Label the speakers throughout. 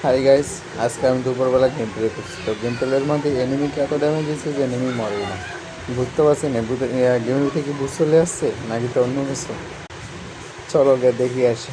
Speaker 1: Hi guys, আজকে আমি দুপুরবেলা গেম প্লে করছি। তো গেম প্লের মধ্যে এনিমিকে এত ড্যামেজ দিচ্ছে যে এনিমি মরেই না। বুঝতে পারছি না গেমের ভিতরে কি বুঝ চলে আসছে নাকি তো অন্য কিছু। চলো গে দেখি আসি।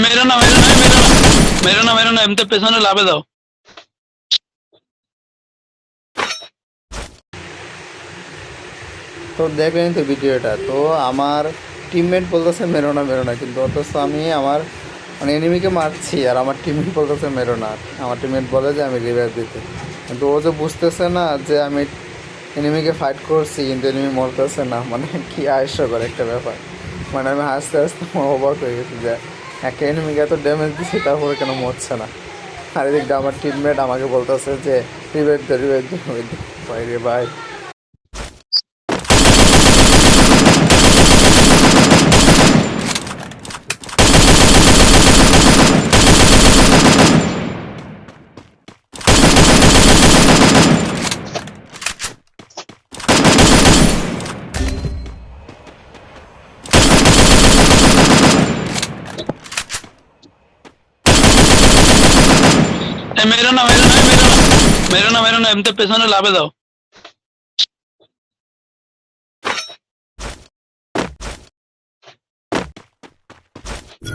Speaker 2: मेरा ना मेरा ना मेरा ना मेरा ना मेरा ना এমতে পেছনে লাভে দাও।
Speaker 1: তো দেখলেন তো ভিডিওটা, তো আমার টিমমেট বলতেছে মেরো না, কিন্তু অথচ আমি আমার মানে এনিমিকে মারছি আর আমার টিমমেট বলতেছে মেরো না। আমার টিমমেট বলে যে আমি রিভাইভ দিতে, কিন্তু ও যে বুঝতেছে না যে আমি এনিমিকে ফাইট করছি কিন্তু এনিমি মরতেছে না। মানে কি হাস্যকর একটা ব্যাপার। মানে আমি হাসতে হাসতে অবাক হয়ে গেছি যে একটা এনিমিকে এত ড্যামেজ দিচ্ছি তারপরে কেন মরছে না। আর এদিকটা আমার টিমমেট আমাকে বলতেছে যে রিভাইভ দে ভাই রে ভাই।
Speaker 2: मेरा ना मेरा ना मेरा ना मेरा ना मेरा ना এমতে পেছনে লাভে দাও।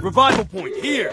Speaker 3: Revival point here.